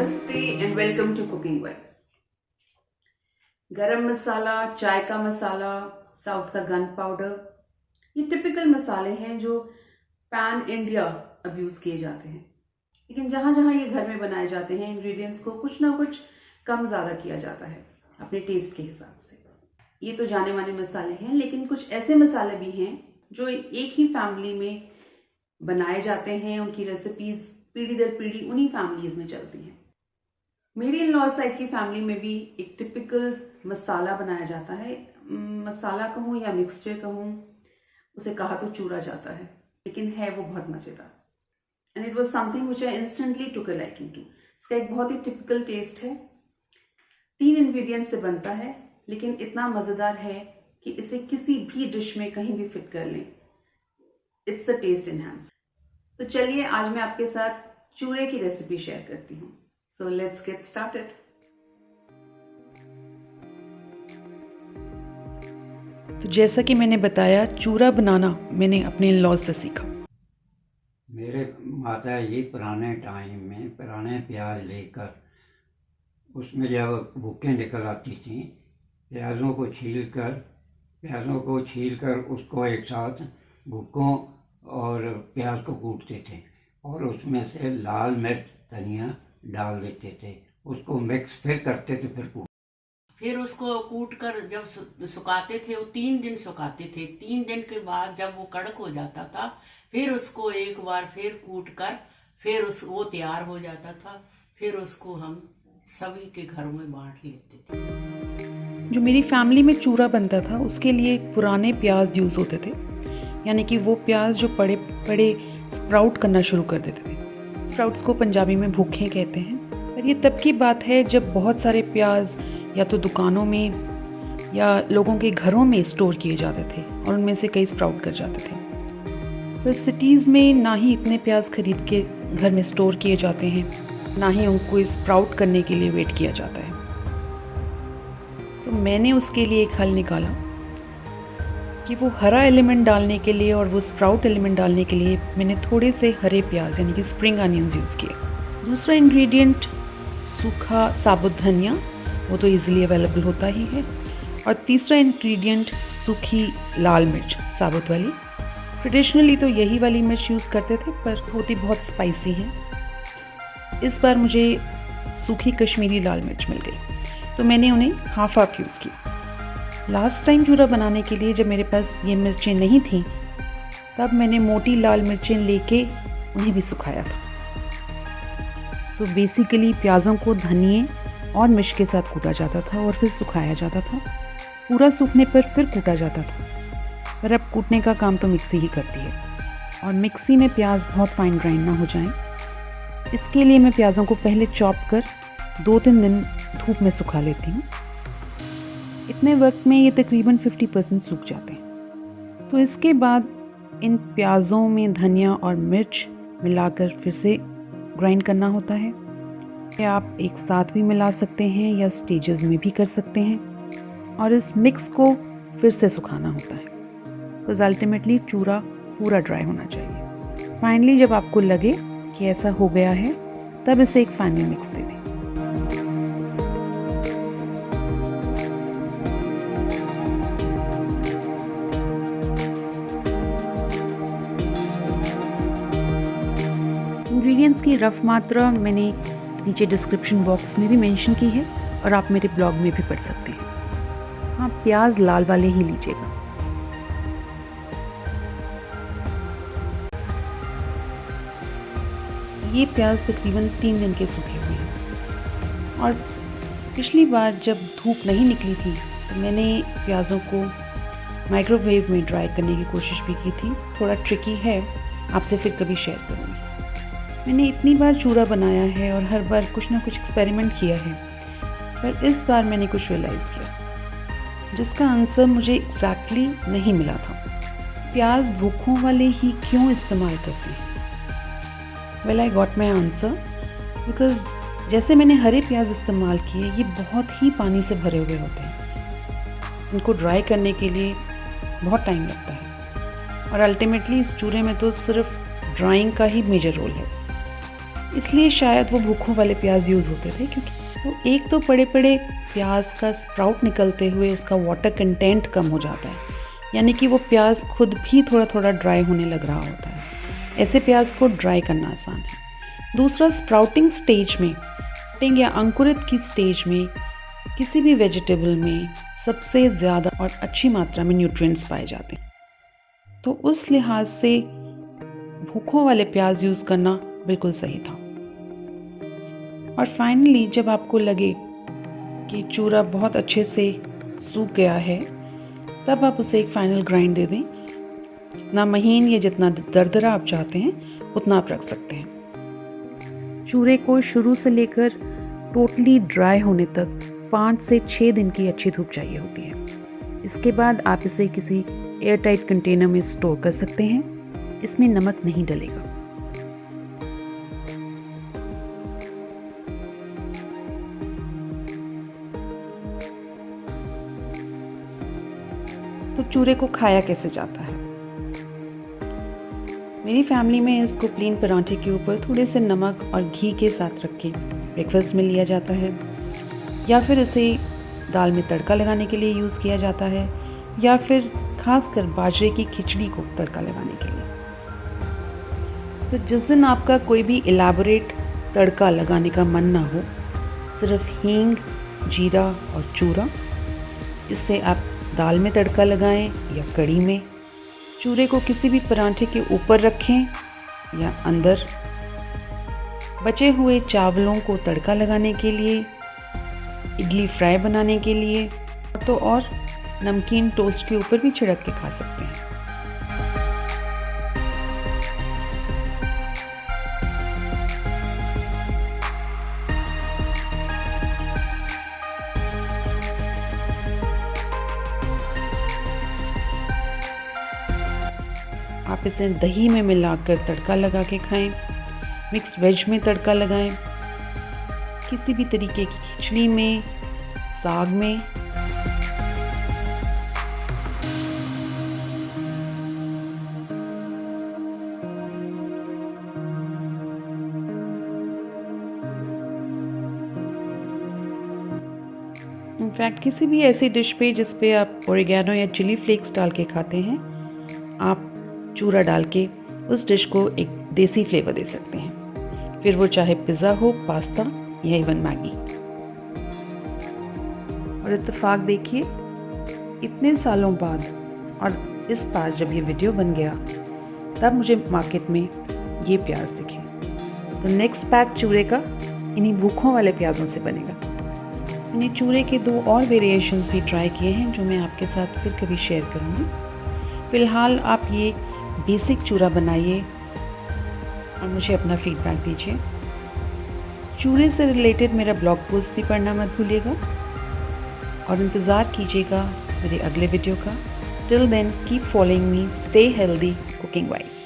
नमस्ते and welcome to cooking vibes. गरम मसाला, चाय का मसाला, साउथ का गन पाउडर, ये टिपिकल मसाले हैं जो पैन इंडिया अब यूज किए जाते हैं। लेकिन जहां जहां ये घर में बनाए जाते हैं, इंग्रेडिएंट्स को कुछ ना कुछ कम ज़्यादा किया जाता है अपने टेस्ट के हिसाब से। ये तो जाने माने मसाले हैं, लेकिन कुछ ऐसे मसाले भी हैं जो एक ही फैमिली में बनाए जाते हैं। उनकी रेसिपीज पीढ़ी दर पीढ़ी उन्हीं फैमिलीज में चलती हैं। मेरी इन लॉ साइड की फैमिली में भी एक टिपिकल मसाला बनाया जाता है। मसाला कहूँ या मिक्सचर कहूँ, उसे कहा तो चूरा जाता है, लेकिन है वो बहुत मज़ेदार। And it was something which I instantly took a liking to. इसका एक बहुत ही टिपिकल टेस्ट है। 3 इंग्रेडिएंट से बनता है, लेकिन इतना मज़ेदार है कि इसे किसी भी डिश में कहीं भी फिट कर लें। It's the taste enhance. तो चलिए आज मैं आपके साथ चूरे की रेसिपी शेयर करती हूँ। So let's get started. तो जैसा कि मैंने बताया, चूरा बनाना मैंने अपने इन-लॉज से सीखा। मेरे माता जी पुराने टाइम में पुराने प्याज लेकर उसमें जब भूखें निकल आती थीं, प्याज़ों को छीलकर उसको एक साथ भूखों और प्याज को कूटते थे और उसमें से लाल मिर्च, धनिया डाल देते थे। उसको मिक्स फिर करते थे, फिर उसको कूट कर जब सुखाते थे, वो 3 दिन सुखाते थे। 3 दिन के बाद जब वो कड़क हो जाता था, फिर उसको एक बार फिर कूट कर फिर वो तैयार हो जाता था। फिर उसको हम सभी के घरों में बांट लेते थे। जो मेरी फैमिली में चूरा बनता था, उसके लिए पुराने प्याज यूज़ होते थे, यानी कि वो प्याज जो बड़े बड़े स्प्राउट करना शुरू कर देते थे। स्प्राउट्स को पंजाबी में भूखे कहते हैं। पर ये तब की बात है जब बहुत सारे प्याज या तो दुकानों में या लोगों के घरों में स्टोर किए जाते थे और उनमें से कई स्प्राउट कर जाते थे। पर सिटीज़ में ना ही इतने प्याज खरीद के घर में स्टोर किए जाते हैं, ना ही उनको स्प्राउट करने के लिए वेट किया जाता है। तो मैंने उसके लिए एक हल निकाला कि वो हरा एलिमेंट डालने के लिए और वो स्प्राउट एलिमेंट डालने के लिए मैंने थोड़े से हरे प्याज यानी कि स्प्रिंग अनियंस यूज़ किए। दूसरा इंग्रेडिएंट सूखा साबुत धनिया, वो तो इजीली अवेलेबल होता ही है। और तीसरा इंग्रेडिएंट सूखी लाल मिर्च, साबुत वाली। ट्रेडिशनली तो यही वाली मिर्च यूज़ करते थे, पर होती बहुत स्पाइसी है। इस बार मुझे सूखी कश्मीरी लाल मिर्च मिल गई, तो मैंने उन्हें हाफ यूज़ किया। लास्ट टाइम चूरा बनाने के लिए जब मेरे पास ये मिर्चें नहीं थीं, तब मैंने मोटी लाल मिर्चें लेके उन्हें भी सुखाया था। तो बेसिकली प्याज़ों को धनिए और मिर्च के साथ कूटा जाता था और फिर सुखाया जाता था। पूरा सूखने पर फिर कूटा जाता था, पर अब कूटने का काम तो मिक्सी ही करती है। और मिक्सी में प्याज बहुत फाइन ग्राइंड ना हो जाएं, इसके लिए मैं प्याज़ों को पहले चॉप कर 2-3 दिन धूप में सुखा लेती हूँ। इतने वक्त में ये तकरीबन 50% सूख जाते हैं। तो इसके बाद इन प्याज़ों में धनिया और मिर्च मिलाकर फिर से ग्राइंड करना होता है। या आप एक साथ भी मिला सकते हैं या स्टेजेस में भी कर सकते हैं, और इस मिक्स को फिर से सुखाना होता है। तो अल्टीमेटली चूरा पूरा ड्राई होना चाहिए। फाइनली जब आपको लगे कि ऐसा हो गया है, तब इसे एक फाइनल मिक्स दे दें। इंग्रेडिएंट्स की रफ़ मात्रा मैंने नीचे डिस्क्रिप्शन बॉक्स में भी मेंशन की है और आप मेरे ब्लॉग में भी पढ़ सकते हैं। हाँ, प्याज लाल वाले ही लीजिएगा। ये प्याज तकरीबन 3 दिन के सूखे हुए हैं। और पिछली बार जब धूप नहीं निकली थी, तो मैंने प्याज़ों को माइक्रोवेव में ड्राई करने की कोशिश भी की थी। थोड़ा ट्रिकी है, आपसे फिर कभी शेयर करूँगी। मैंने इतनी बार चूरा बनाया है और हर बार कुछ ना कुछ एक्सपेरिमेंट किया है, पर इस बार मैंने कुछ रियलाइज़ किया जिसका आंसर मुझे एग्जैक्टली नहीं मिला था। प्याज भूखों वाले ही क्यों इस्तेमाल करते हैं? Well, I got my answer because जैसे मैंने हरे प्याज इस्तेमाल किए, ये बहुत ही पानी से भरे हुए होते हैं। इनको ड्राई करने के लिए बहुत टाइम लगता है और अल्टीमेटली इस चूरे में तो सिर्फ ड्राइंग का ही मेजर रोल है। इसलिए शायद वो भूखों वाले प्याज यूज़ होते थे, क्योंकि तो एक तो बड़े बड़े प्याज का स्प्राउट निकलते हुए उसका वाटर कंटेंट कम हो जाता है, यानी कि वो प्याज खुद भी थोड़ा थोड़ा ड्राई होने लग रहा होता है। ऐसे प्याज को ड्राई करना आसान है। दूसरा, स्प्राउटिंग स्टेज में या अंकुरित की स्टेज में किसी भी वेजिटेबल में सबसे ज़्यादा और अच्छी मात्रा में न्यूट्रिएंट्स पाए जाते हैं। तो उस लिहाज से भूखों वाले प्याज यूज़ करना बिल्कुल सही था। और फाइनली जब आपको लगे कि चूरा बहुत अच्छे से सूख गया है, तब आप उसे एक फाइनल ग्राइंड दे दें। जितना महीन या जितना दरदरा आप चाहते हैं उतना आप रख सकते हैं। चूरे को शुरू से लेकर टोटली ड्राई होने तक 5 से 6 दिन की अच्छी धूप चाहिए होती है। इसके बाद आप इसे किसी एयरटाइट कंटेनर में स्टोर कर सकते हैं। इसमें नमक नहीं डलेगा। तो चूरे को खाया कैसे जाता है? मेरी फैमिली में इसको प्लेन पराठे के ऊपर थोड़े से नमक और घी के साथ रख के ब्रेकफास्ट में लिया जाता है, या फिर इसे दाल में तड़का लगाने के लिए यूज़ किया जाता है, या फिर खासकर बाजरे की खिचड़ी को तड़का लगाने के लिए। तो जिस दिन आपका कोई भी इलेबोरेट तड़का लगाने का मन ना हो, सिर्फ हींग, जीरा और चूरा, इससे आप दाल में तड़का लगाएं या कढ़ी में। चूरे को किसी भी पराठे के ऊपर रखें या अंदर। बचे हुए चावलों को तड़का लगाने के लिए, इडली फ्राई बनाने के लिए, तो और नमकीन टोस्ट के ऊपर भी छिड़क के खा सकते हैं। आप इसे दही में मिलाकर तड़का लगा के खाएं, मिक्स वेज में तड़का लगाएं, किसी भी तरीके की खिचड़ी में, साग में। इनफैक्ट किसी भी ऐसी डिश पे जिस पे आप ओरिगैनो या चिली फ्लेक्स डाल के खाते हैं, आप चूरा डाल के उस डिश को एक देसी फ्लेवर दे सकते हैं। फिर वो चाहे पिज़्ज़ा हो, पास्ता या इवन मैगी। और इत्तेफाक देखिए, इतने सालों बाद और इस बार जब ये वीडियो बन गया, तब मुझे मार्केट में ये प्याज दिखे। तो नेक्स्ट बैच चूरे का इन्हीं भूखों वाले प्याज़ों से बनेगा। मैंने चूरे के 2 और वेरिएशंस भी ट्राई किए हैं, जो मैं आपके साथ फिर कभी शेयर करूँगी। फ़िलहाल आप ये बेसिक चूरा बनाइए और मुझे अपना फीडबैक दीजिए। चूरे से रिलेटेड मेरा ब्लॉग पोस्ट भी पढ़ना मत भूलिएगा और इंतज़ार कीजिएगा मेरे अगले वीडियो का। Till then keep following me, stay healthy cooking wise.